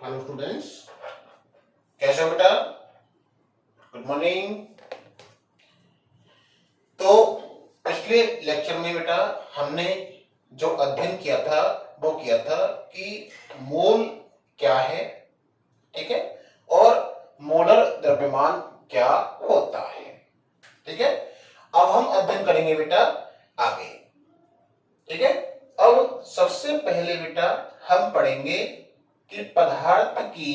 Hello students, कैसे हो बेटा? Good morning. तो पिछले लेक्चर में बेटा हमने जो अध्ययन किया था वो किया था कि मोल क्या है, ठीक है, और मोलर द्रव्यमान क्या होता है, ठीक है। अब हम अध्ययन करेंगे बेटा आगे, ठीक है। अब सबसे पहले बेटा हम पढ़ेंगे कि पदार्थ की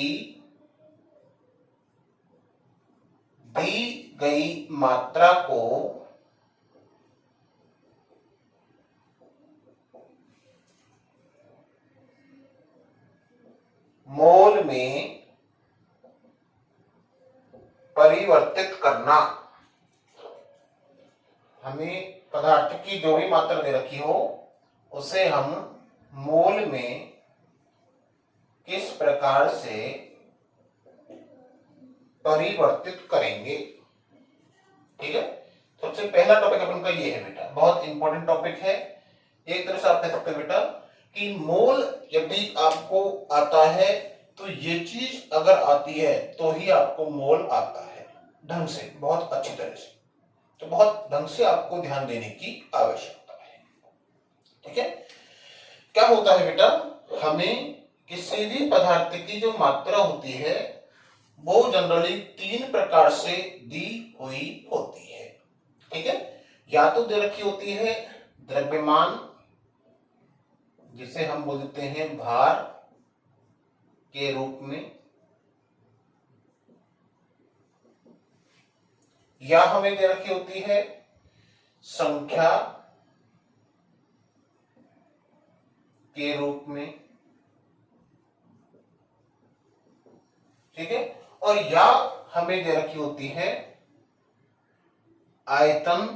दी गई मात्रा को मोल में परिवर्तित करना। हमें पदार्थ की जो भी मात्रा दे रखी हो उसे हम मोल में किस प्रकार से परिवर्तित करेंगे, ठीक है। सबसे पहला टॉपिक अपन का ये है बेटा, बहुत इंपॉर्टेंट टॉपिक है। एक तरह से आप कह सकते हो बेटा कि मोल यदि आपको आता है तो ये चीज अगर आती है तो ही आपको मोल आता है, ढंग से, बहुत अच्छी तरह से। तो बहुत ढंग से आपको ध्यान देने की आवश्यकता है, ठीक है। क्या होता है बेटा, हमें किसी भी पदार्थ की जो मात्रा होती है वो जनरली तीन प्रकार से दी हुई होती है, ठीक है। या तो दे रखी होती है द्रव्यमान, जिसे हम बोलते हैं भार के रूप में, या हमें दे रखी होती है संख्या के रूप में, ठीक है, और या हमें दे रखी होती है आयतन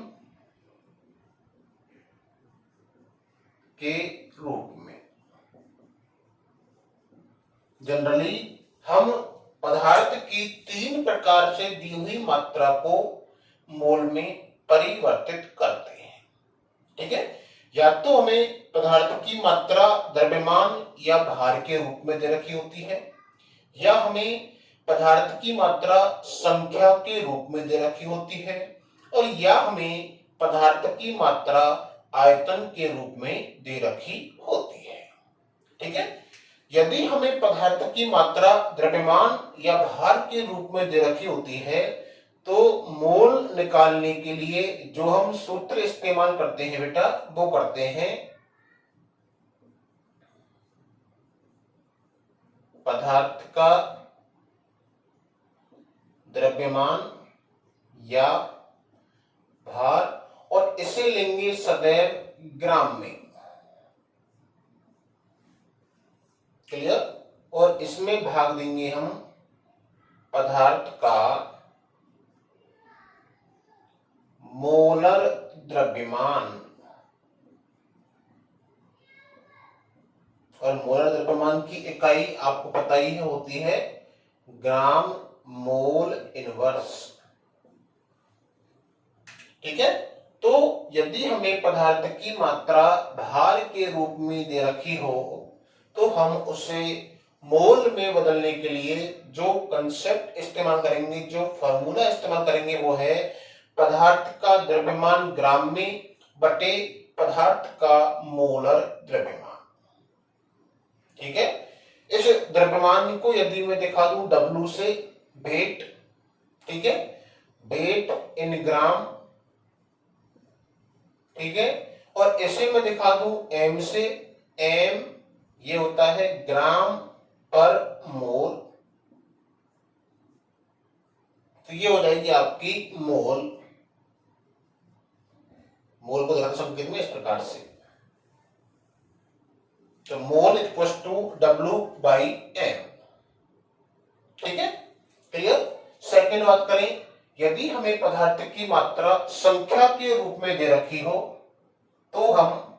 के रूप में। जनरली हम पदार्थ की तीन प्रकार से दी हुई मात्रा को मोल में परिवर्तित करते हैं, ठीक है। या तो हमें पदार्थ की मात्रा द्रव्यमान या भार के रूप में दे रखी होती है, या हमें पदार्थ की मात्रा संख्या के रूप में दे रखी होती है, और या हमें पदार्थ की मात्रा आयतन के रूप में दे रखी होती है, ठीक है। यदि हमें पदार्थ की मात्रा द्रव्यमान या भार के रूप में दे रखी होती है तो मोल निकालने के लिए जो हम सूत्र इस्तेमाल करते हैं बेटा वो करते हैं पदार्थ का द्रव्यमान या भार, और इसे लेंगे सदैव ग्राम में, क्लियर, और इसमें भाग देंगे हम पदार्थ का मोलर द्रव्यमान, और मोलर द्रव्यमान की इकाई आपको पता ही होती है ग्राम मोल इनवर्स, ठीक है। तो यदि हमें पदार्थ की मात्रा भार के रूप में दे रखी हो तो हम उसे मोल में बदलने के लिए जो कंसेप्ट इस्तेमाल करेंगे, जो फॉर्मूला इस्तेमाल करेंगे वो है पदार्थ का द्रव्यमान ग्राम में बटे पदार्थ का मोलर द्रव्यमान, ठीक है। इस द्रव्यमान को यदि मैं दिखा दूं W से, वेट, ठीक है, वेट इन ग्राम, ठीक है, और इसे मैं दिखा दूं M से, M ये होता है ग्राम पर मोल, तो ये हो जाएगी आपकी मोल। मोल को दिखाते संकेत में इस प्रकार से, तो mole equal to W by M, ठीक है, क्लियर। सेकेंड बात करें, यदि हमें पदार्थ की मात्रा संख्या के रूप में दे रखी हो तो हम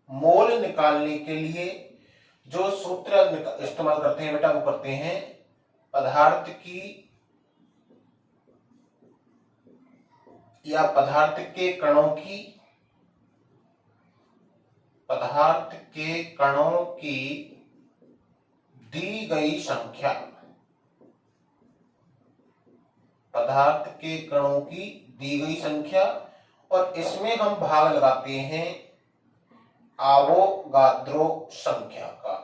मोल निकालने के लिए जो सूत्र इस्तेमाल करते हैं बेटा वो करते हैं पदार्थ की या पदार्थ के कणों की दी गई संख्या, पदार्थ के कणों की दी गई संख्या, और इसमें हम भाग लगाते हैं आवोगाद्रो संख्या का।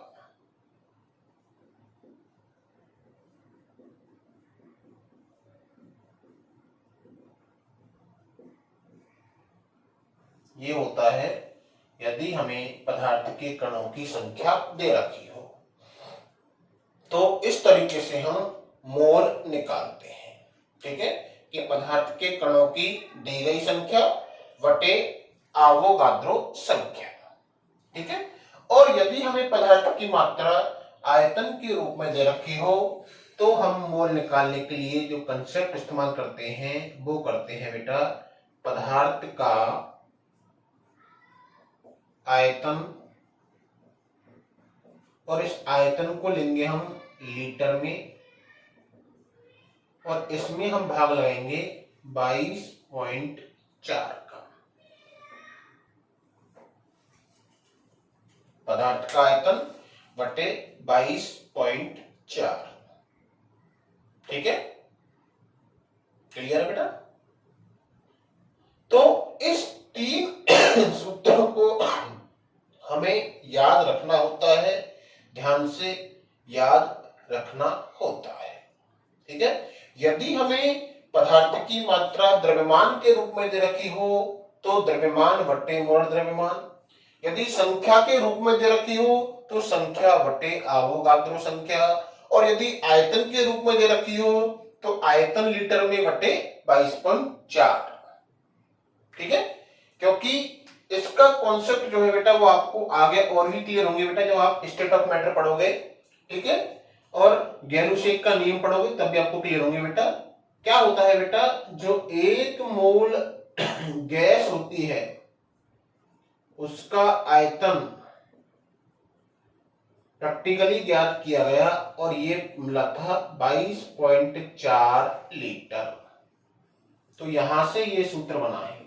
ये होता है यदि हमें पदार्थ के कणों की संख्या दे रखी हो। तो इस तरीके से हम मोल निकालते हैं। ठीक है, कि पदार्थ के कणों की दी गई संख्या बटे आवोगाद्रो संख्या। ठीक है, और यदि हमें पदार्थ की मात्रा आयतन के रूप में दे रखी हो तो हम मोल निकालने के लिए जो कंसेप्ट इस्तेमाल करते हैं वो करते हैं बेटा पदार्थ का आयतन, और इस आयतन को लेंगे हम लीटर में, और इसमें हम भाग लगाएंगे 22.4 का। पदार्थ का आयतन बटे 22.4। ठीक है, क्लियर है बेटा? तो इस 3 सूत्रों को हमें याद रखना होता है, ध्यान से याद रखना होता है। ठीक है, यदि हमें पदार्थ की मात्रा द्रव्यमान के रूप में दे रखी हो तो द्रव्यमान बटे मोल द्रव्यमान, यदि संख्या के रूप में दे रखी हो तो संख्या बटे आवोगाद्रो संख्या, और यदि आयतन के रूप में दे रखी हो तो आयतन लीटर में बटे 22.4। ठीक है, क्योंकि इसका कॉन्सेप्ट जो है बेटा वो आपको आगे और भी क्लियर होंगे बेटा जब आप स्टेट ऑफ मैटर पढ़ोगे। ठीक है, और गैलुसेक का नियम पढ़ोगे तब भी आपको क्लियर होंगे बेटा। क्या होता है बेटा, जो 1 मोल गैस होती है उसका आयतन प्रैक्टिकली ज्ञात किया गया और ये मिला था 22.4 लीटर। तो यहां से ये सूत्र बना है।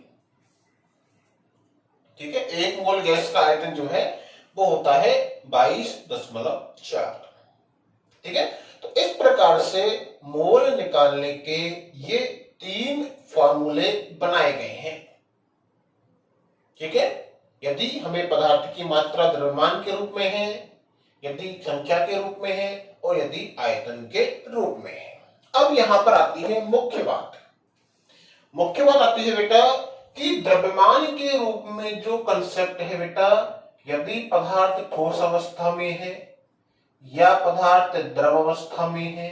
ठीक है, 1 मोल गैस का आयतन जो है वो होता है 22.4। ठीक है, तो इस प्रकार से मोल निकालने के ये 3 फॉर्मूले बनाए गए हैं। ठीक है, यदि हमें पदार्थ की मात्रा द्रव्यमान के रूप में है, यदि संख्या के रूप में है, और यदि आयतन के रूप में है। अब यहां पर आती है मुख्य बात। मुख्य बात आती है बेटा कि द्रव्यमान के रूप में जो कंसेप्ट है बेटा, यदि पदार्थ ठोस अवस्था में है या पदार्थ द्रव अवस्था में है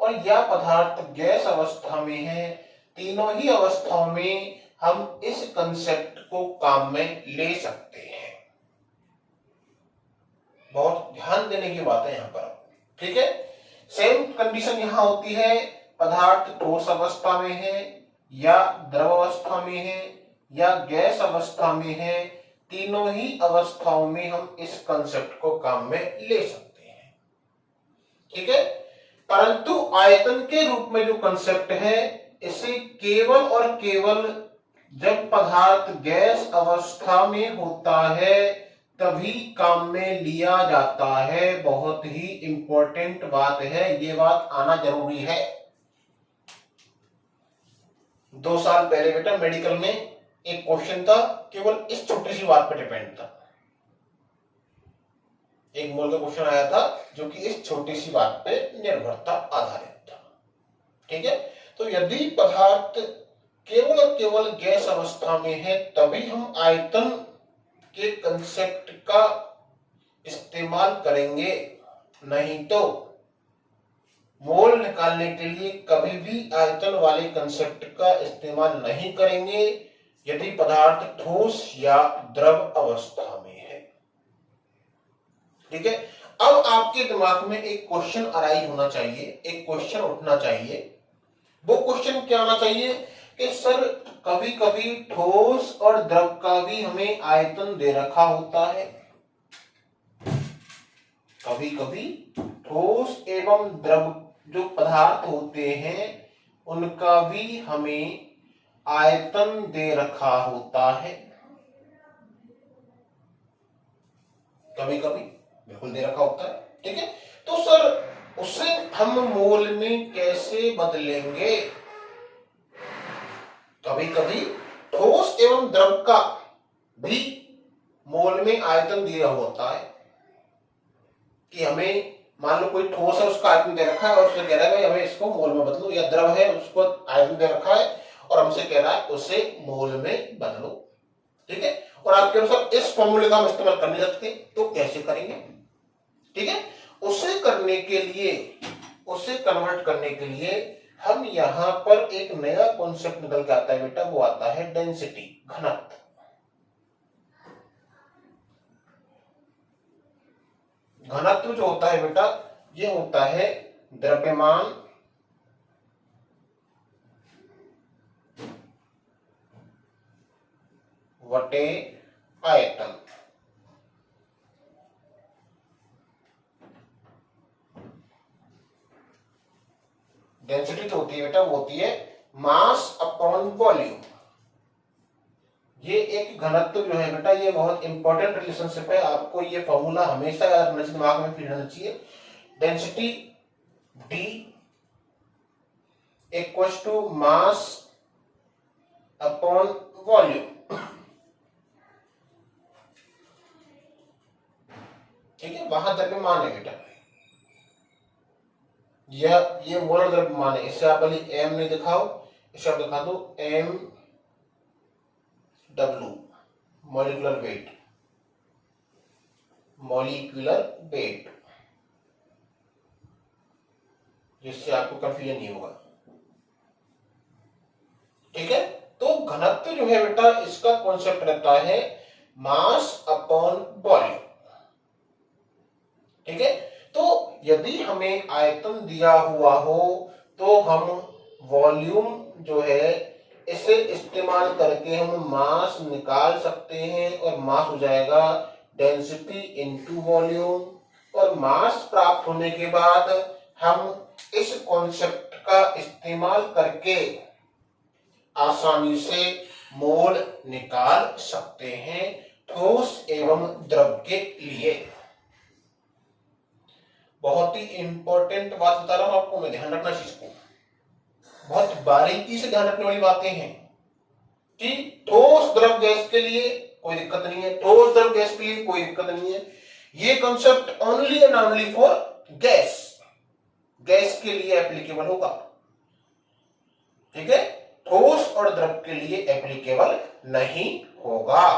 और या पदार्थ गैस अवस्था में है, तीनों ही अवस्थाओं में हम इस कंसेप्ट को काम में ले सकते हैं। बहुत ध्यान देने की बात है यहां पर। ठीक है, सेम कंडीशन यहां होती है, पदार्थ ठोस अवस्था में है या द्रव अवस्था में है या गैस अवस्था में है, तीनों ही अवस्थाओं में हम इस कंसेप्ट को काम में ले सकते हैं। ठीक है, परंतु आयतन के रूप में जो कंसेप्ट है इसे केवल और केवल जब पदार्थ गैस अवस्था में होता है तभी काम में लिया जाता है। बहुत ही इंपॉर्टेंट बात है, ये बात आना जरूरी है। 2 साल पहले बेटा मेडिकल में एक क्वेश्चन था, केवल इस छोटी सी बात पर डिपेंड था। 1 मोल का क्वेश्चन आया था जो कि इस छोटी सी बात पे निर्भरता आधारित था। ठीक है, तो यदि पदार्थ केवल और केवल गैस अवस्था में है तभी हम आयतन के कंसेप्ट का इस्तेमाल करेंगे, नहीं तो मोल निकालने के लिए कभी भी आयतन वाले कंसेप्ट का इस्तेमाल नहीं करेंगे यदि पदार्थ ठोस या द्रव अवस्था में है। ठीक है, अब आपके दिमाग में एक क्वेश्चन अराइज होना चाहिए, एक क्वेश्चन उठना चाहिए। वो क्वेश्चन क्या होना चाहिए कि सर कभी कभी ठोस और द्रव का भी हमें आयतन दे रखा होता है, कभी कभी ठोस एवं द्रव जो पदार्थ होते हैं उनका भी हमें आयतन दे रखा होता है। कभी कभी बिल्कुल दे रखा होता है। ठीक है, तो सर उसे हम मोल में कैसे बदलेंगे? कभी कभी ठोस एवं द्रव का भी मोल में आयतन दिया होता है कि हमें मान लो कोई ठोस है, उसका आयतन दे रखा है और उससे कह रहा है भाई हमें इसको मोल में बदलो, या द्रव है उसको आयतन दे रखा है और हमसे कह रहा है उसे मोल में बदलो। ठीक है, और आपके अनुसार इस फॉर्मूले का हम इस्तेमाल कर नहीं सकते, तो कैसे करेंगे? ठीक है, उसे करने के लिए, उसे कन्वर्ट करने के लिए हम यहां पर एक नया कॉन्सेप्ट निकल के आता है बेटा, वो आता है डेंसिटी, घनत्व। घनत्व जो होता है बेटा, ये होता है द्रव्यमान वटे आयतन। डेंसिटी जो होती है बेटा, वो होती है मास अपॉन वॉल्यूम। ये एक घनत्व जो है बेटा, ये बहुत इंपॉर्टेंट रिलेशनशिप है, आपको ये फॉर्मूला हमेशा याद रखना चाहिए, दिमाग में फिट रहना चाहिए। Density D equals to mass upon volume. ठीक है, वहां द्रव्यमान है बेटा, ये मोलर द्रव्यमान है। इससे आप भले m नहीं दिखाओ, इसे आप दिखा दो m W, molecular weight, molecular weight, जिससे आपको कंफ्यूजन नहीं होगा। ठीक है, तो घनत्व जो है बेटा, इसका कॉन्सेप्ट रहता है मास अपॉन वॉल्यूम। ठीक है, तो यदि हमें आयतन दिया हुआ हो तो हम वॉल्यूम जो है इसे इस्तेमाल करके हम मास निकाल सकते हैं, और मास हो जाएगा डेंसिटी इनटू वॉल्यूम। और मास प्राप्त होने के बाद हम इस कॉन्सेप्ट का इस्तेमाल करके आसानी से मोल निकाल सकते हैं ठोस एवं द्रव के लिए। बहुत ही इंपॉर्टेंट बात बता रहा हूं आपको मैं, ध्यान रखना चीज को, बहुत बारीकी से ध्यान रखने वाली बातें हैं कि ठोस द्रव गैस के लिए कोई दिक्कत नहीं है, ठोस द्रव गैस के लिए कोई दिक्कत नहीं है। ये concept only and only for gas, gas के लिए एप्लीकेबल होगा। ठीक है, ठोस और द्रव के लिए एप्लीकेबल नहीं होगा।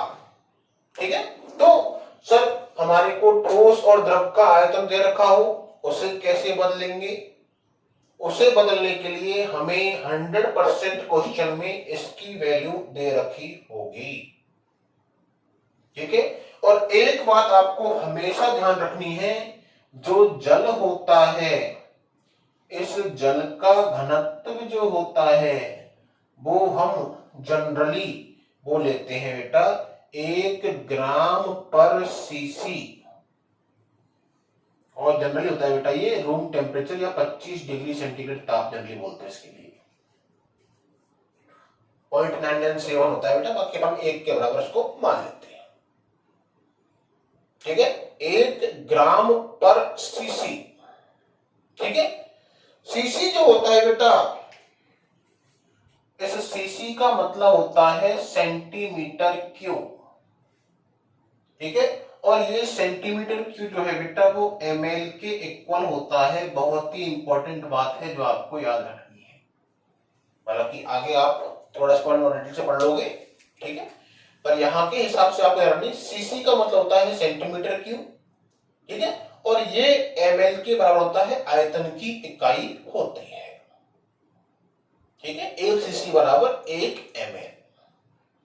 ठीक है, तो सर हमारे को ठोस और द्रव का आयतन दे रखा हो, उसे कैसे बदलेंगे? उसे बदलने के लिए हमें 100% क्वेश्चन में इसकी वैल्यू दे रखी होगी। ठीक है, और एक बात आपको हमेशा ध्यान रखनी है, जो जल होता है, इस जल का घनत्व जो होता है वो हम जनरली वो लेते हैं बेटा 1 ग्राम पर सीसी, और जनरली होता है बेटा ये रूम टेम्परेचर या 25 डिग्री सेंटीग्रेड ताप जनरली बोलते हैं इसके लिए। 0.997 होता है बेटा, बाकी हम 1 के बराबर इसको मान लेते हैं। ठीक है, 1 ग्राम पर सीसी। ठीक है, सीसी जो होता है बेटा, इस सीसी का मतलब होता है सेंटीमीटर क्यूब। ठीक है, और ये सेंटीमीटर क्यूब जो है बेटा वो ml के इक्वल होता है। बहुत ही इंपॉर्टेंट बात है जो आपको याद रखनी है, हालांकि आगे आप थोड़ा इस पर डिटेल से पढ़ लोगे। ठीक है, पर यहाँ के हिसाब से आपको याद रखनी, सीसी का मतलब होता है सेंटीमीटर क्यूब। ठीक है, और ये ml के बराबर होता है, आयतन की इकाई होती है। ठीक है, 1 सीसी बराबर 1 ml।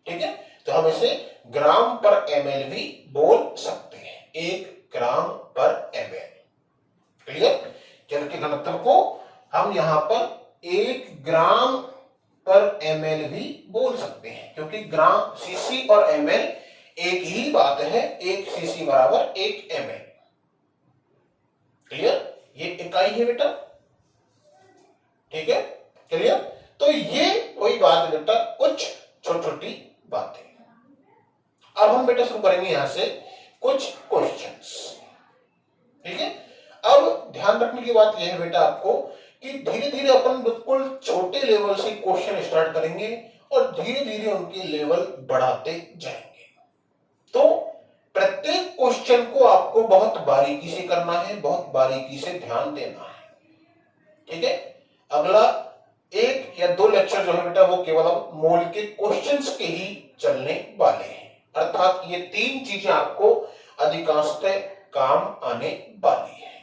ठीक है, तो हम इसे ग्राम पर ml भी बोल सकते हैं, 1 ग्राम पर ml। क्लियर? जल के घनत्व को हम यहां पर 1 ग्राम पर ml भी बोल सकते हैं, क्योंकि ग्राम, सीसी और ml एक ही बात है, 1 सीसी बराबर 1 ml। क्लियर? ये इकाई है बेटा। ठीक है, क्लियर? तो ये कोई बात बेटा, कुछ छोटी छोटी बातें। अब हम बेटा शुरू करेंगे यहां से कुछ क्वेश्चंस। ठीक है, अब रखने की बात यह है बेटा आपको कि धीरे धीरे अपन बिल्कुल छोटे लेवल से क्वेश्चन स्टार्ट करेंगे और धीरे धीरे उनके लेवल बढ़ाते जाएंगे। तो प्रत्येक क्वेश्चन को आपको बहुत बारीकी से करना है, बहुत बारीकी से ध्यान देना है, ठीक है। अगला 1 या 2 लेक्चर जो है बेटा वो केवल अब मोल के क्वेश्चंस के ही चलने वाले हैं, अर्थात ये 3 चीजें आपको अधिकांशतः काम आने वाली है,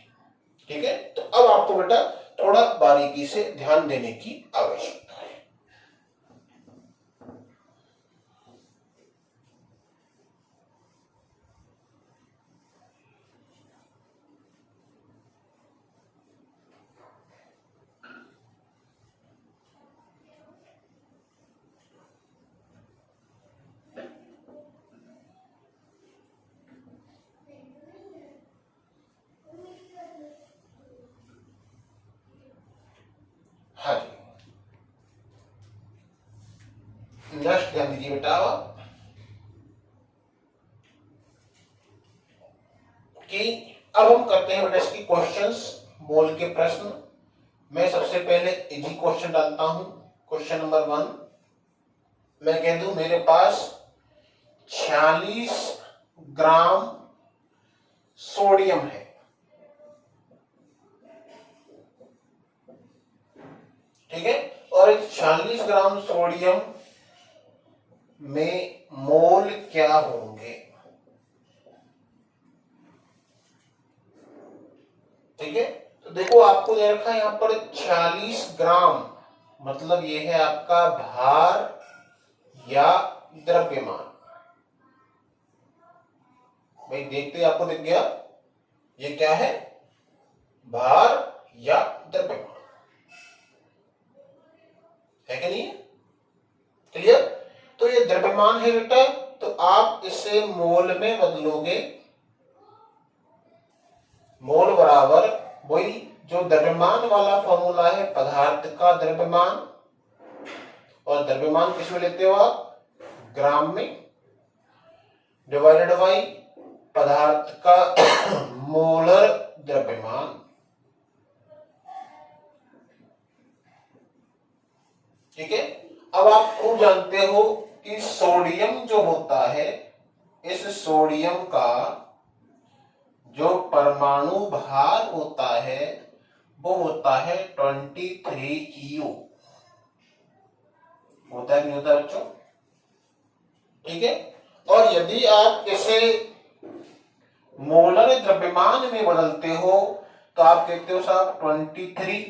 ठीक है। तो अब आपको बेटा थोड़ा बारीकी से ध्यान देने की आवश्यकता है। हाँ जी, नेक्स्ट ध्यान दीजिए बेटा कि अब हम करते हैं बेटा इसकी क्वेश्चंस, मोल के प्रश्न। मैं सबसे पहले इजी क्वेश्चन डालता हूं। क्वेश्चन नंबर 1 मैं कह दूं मेरे पास 46 ग्राम सोडियम है, ठीक है, और इस 46 ग्राम सोडियम में मोल क्या होंगे, ठीक है। तो देखो आपको दे रखा है यहां पर 46 ग्राम, मतलब ये है आपका भार या द्रव्यमान। भाई देखते आपको दिख गया ये क्या है, भार या द्रव्यमान, है कि नहीं, क्लियर। तो ये द्रव्यमान है बेटा, तो आप इसे मोल में बदलोगे। मोल बराबर वही जो द्रव्यमान वाला फॉर्मूला है, पदार्थ का द्रव्यमान, और द्रव्यमान किस में लेते हो आप, ग्राम में, डिवाइडेड बाई पदार्थ का मोलर द्रव्यमान, ठीक है। अब आप खूब जानते हो कि सोडियम जो होता है, इस सोडियम का जो परमाणु भार होता है वो होता है 23 EU, होता है नहीं होता बच्चों, ठीक है। और यदि आप इसे मोलर द्रव्यमान में बदलते हो तो आप कहते हो साहब 23,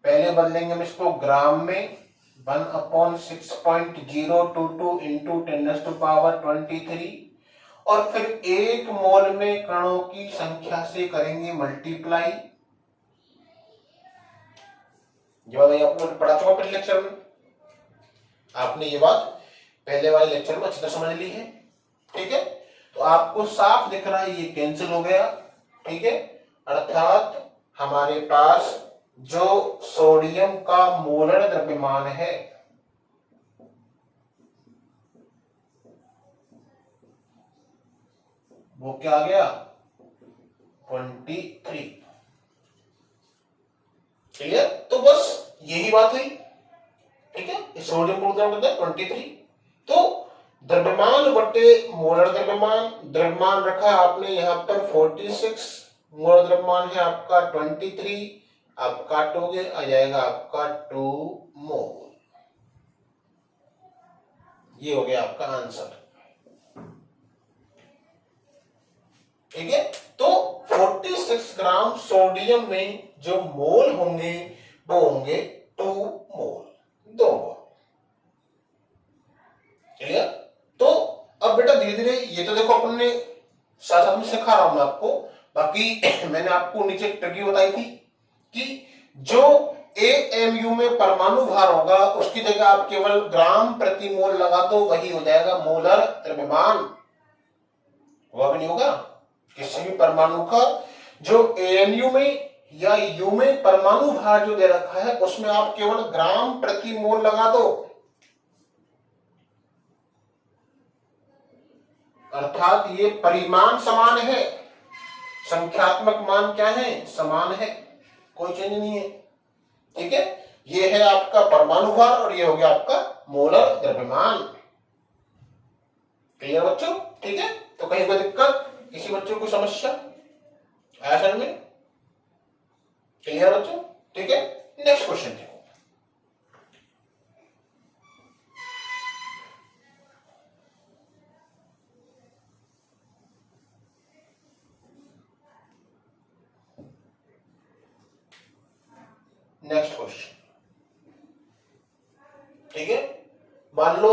पहले बदलेंगे हम इसको ग्राम में, 1/6.022 इंटू 10⁻23, और फिर 1 मोल में कणों की संख्या से करेंगे मल्टीप्लाई। ये बात आपको पढ़ा चुका पिछले लेक्चर में, आपने ये बात पहले वाले लेक्चर में अच्छी तरह समझ ली है, ठीक है। तो आपको साफ दिख रहा है ये कैंसिल हो गया, ठीक है। अर्थात हमारे पास जो सोडियम का मोलर द्रव्यमान है वो क्या आ गया, 23, क्लियर। तो बस यही बात हुई, ठीक है। सोडियम को करते हैं 23, तो द्रव्यमान बटे मोलर द्रव्यमान, द्रव्यमान रखा आपने यहां पर 46, मोलर द्रव्यमान है आपका 23, आप काटोगे आ जाएगा आपका 2 मोल, ये हो गया आपका आंसर, ठीक है। तो 46 ग्राम सोडियम में जो मोल होंगे वो होंगे 2 मोल, 2 मोल, क्लियर। तो अब बेटा धीरे धीरे ये तो देखो अपन ने साथ में सिखा रहा हूं मैं आपको, बाकी मैंने आपको नीचे ट्रिक बताई थी कि जो AMU में परमाणु भार होगा उसकी जगह आप केवल ग्राम प्रति मोल लगा दो, वही हो जाएगा मोलर द्रव्यमान, वह भी नहीं होगा। किसी भी परमाणु का जो AMU में या U में परमाणु भार जो दे रखा है उसमें आप केवल ग्राम प्रति मोल लगा दो, अर्थात ये परिमाण समान है, संख्यात्मक मान क्या है, समान है, कोई चेंज नहीं है। ठीक है, ये है आपका परमाणु भार और ये हो गया आपका मोलर द्रव्यमान। क्लियर बच्चों? ठीक है, तो कहीं कोई दिक्कत, किसी बच्चों को समस्या आया में? क्लियर बच्चों? ठीक है, नेक्स्ट क्वेश्चन देखो। नेक्स्ट क्वेश्चन, ठीक है, मान लो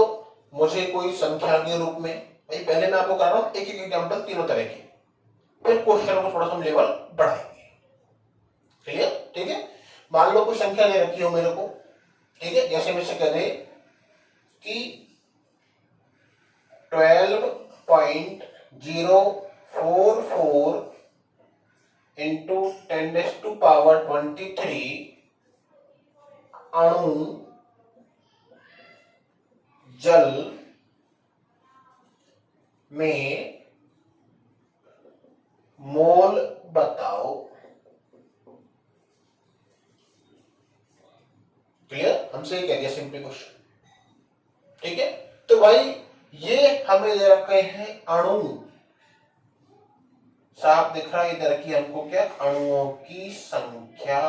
मुझे कोई संख्या के रूप में, भाई पहले मैं आपको कर रहा हूं एक एक एग्जांपल तीनों तरह के, फिर क्वेश्चन को थोड़ा सा लेवल बढ़ाएंगे। क्लियर? ठीक है, मान लो कोई संख्या दे रखी हो मेरे को, ठीक है, जैसे मुझसे कह दे कि 12.044 इंटू 10⁻23 अणु जल में मोल बताओ। क्लियर? हमसे कह दिया सिंपल क्वेश्चन। ठीक है, तो भाई ये हमें दे रखे हैं अणु, साफ दिख रहा है इधर की हमको क्या, अणुओं की संख्या।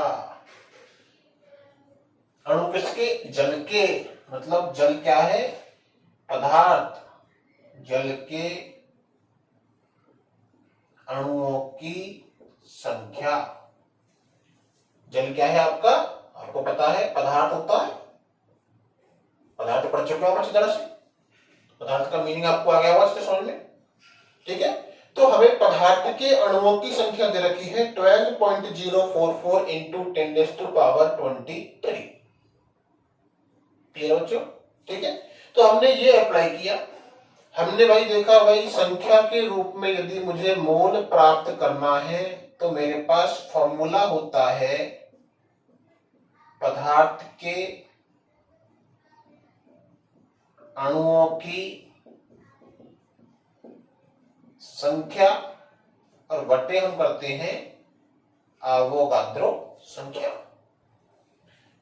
अणु किसके? जल के, मतलब जल क्या है, पदार्थ, जल के अणुओं की संख्या। जल क्या है आपका, आपको पता है पदार्थ होता है, पदार्थ पढ़ चुके हो अच्छी तरह से, पदार्थ का मीनिंग आपको आ गया होगा इससे समझ में। ठीक है, तो हमें पदार्थ के अणुओं की संख्या दे रखी है 12.044 इंटू 10⁻23। क्लियर बच्चों? ठीक है, तो हमने ये अप्लाई किया, हमने भाई देखा भाई संख्या के रूप में यदि मुझे मोल प्राप्त करना है तो मेरे पास फॉर्मूला होता है पदार्थ के अणुओं की संख्या और बटे हम करते हैं अवोगाद्रो संख्या।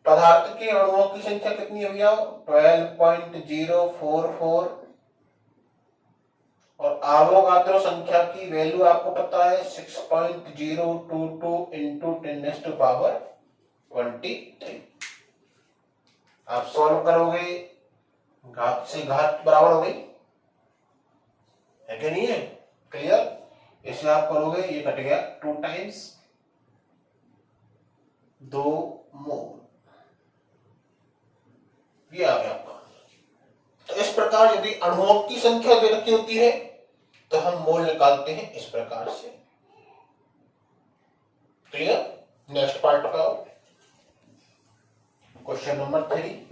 पदार्थ के अणुओं की संख्या कितनी हो गया, 12.044 और अवोगाद्रो संख्या की वैल्यू आपको पता है 6.022 इंटू 10⁻23। आप सॉल्व करोगे, घात से घात बराबर हो गई है कि नहीं है? क्लियर? इसे आप करोगे, ये कट गया 2 टाइम्स 2 मोल, ये आ गया आपका। तो इस प्रकार यदि अणुओं की संख्या दे रखी होती है तो हम मोल निकालते हैं इस प्रकार से। क्लियर? नेक्स्ट पार्ट पे आओ, क्वेश्चन नंबर 3।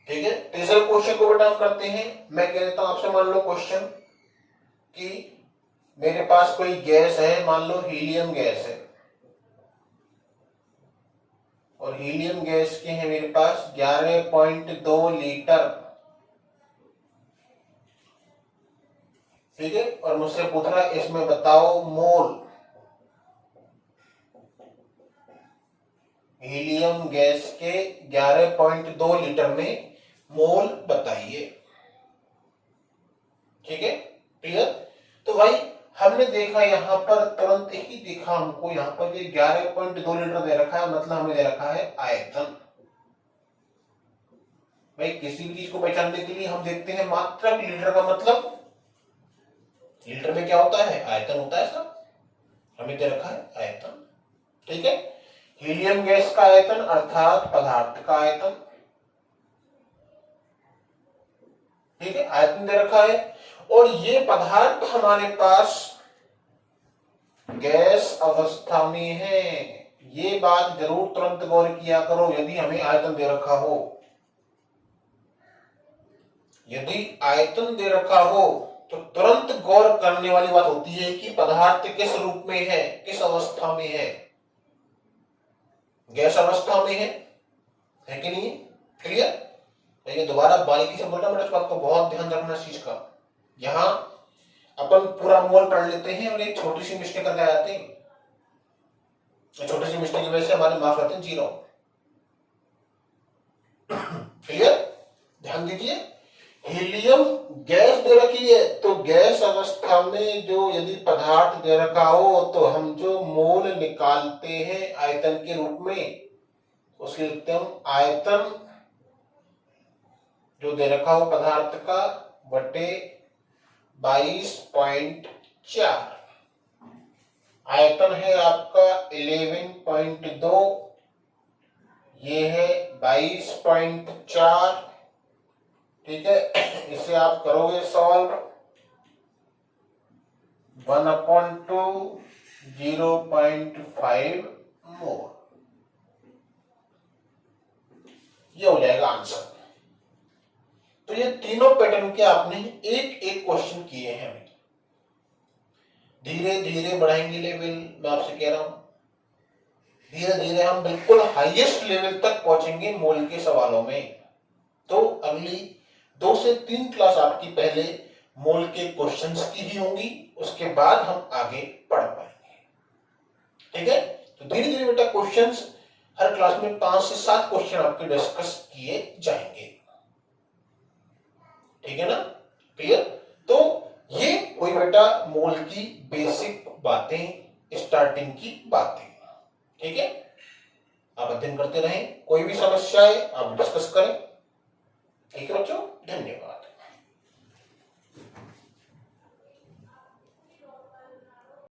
ठीक है, तीसरे क्वेश्चन को बेटा हम करते हैं। मैं कह देता हूं आपसे, मान लो क्वेश्चन कि मेरे पास कोई गैस है, मान लो हीलियम गैस है, और हीलियम गैस के हैं मेरे पास 11.2 लीटर। ठीक है, और मुझसे पूछ रहा है इसमें बताओ मोल। हीलियम गैस के 11.2 लीटर में मोल बताइए। ठीक है, क्लियर? तो भाई हमने देखा यहां पर, तुरंत ही देखा हमको यहां पर ये 11.2 लीटर दे रखा है, मतलब हमें दे रखा है आयतन। भाई किसी भी चीज को पहचानने के लिए हम देखते हैं मात्रक, लीटर का मतलब लीटर में क्या होता है, आयतन होता है सब, हमें दे रखा है आयतन। ठीक है, हीलियम गैस का आयतन अर्थात पदार्थ का आयतन। ठीक है, आयतन दे रखा है, और ये पदार्थ हमारे पास गैस अवस्था में है। ये बात जरूर तुरंत गौर किया करो, यदि हमें आयतन दे रखा हो, यदि आयतन दे रखा हो तो तुरंत गौर करने वाली बात होती है कि पदार्थ किस रूप में है, किस अवस्था में है, गैस अवस्था में है कि नहीं? क्लियर? देखिए दोबारा बारीकी से बोलना, मेरे इस बात को बहुत ध्यान रखना इस चीज का। यहां अपन पूरा मोल पढ़ लेते हैं और एक छोटी सी मिस्टेक करके आते हैं, छोटी सी मिस्टेक की वजह से हमारे मार्क्स आते हैं 0। क्लियर? ध्यान दीजिए, हीलियम गैस दे रखी है, तो गैस अवस्था में जो यदि पदार्थ दे रखा हो तो हम जो मोल निकालते हैं आयतन के रूप में, उसके लिखते हम आयतन जो दे रखा हो पदार्थ का बटे 22.4। आयतन है आपका 11.2, ये है 22.4। ठीक है, इसे आप करोगे सॉल्व, 1/2 0.5 मोल, ये हो जाएगा आंसर। तो ये तीनों पैटर्न के आपने एक एक क्वेश्चन किए हैं। धीरे धीरे बढ़ाएंगे लेवल, मैं आपसे कह रहा हूं, धीरे धीरे हम बिल्कुल हाईएस्ट लेवल तक पहुंचेंगे मोल के सवालों में। तो अगली 2 से 3 क्लास आपकी पहले मोल के क्वेश्चंस की ही होंगी, उसके बाद हम आगे पढ़ पाएंगे। ठीक है, तो धीरे धीरे बेटा क्वेश्चंस हर क्लास में 5 से 7 क्वेश्चन आपके डिस्कस किए जाएंगे। ठीक है ना? क्लियर? तो ये कोई बेटा मोल की बेसिक बातें, स्टार्टिंग की बातें। ठीक है, आप अध्ययन करते रहें, कोई भी समस्या है आप डिस्कस करें। ठीक है बच्चों, धन्यवाद।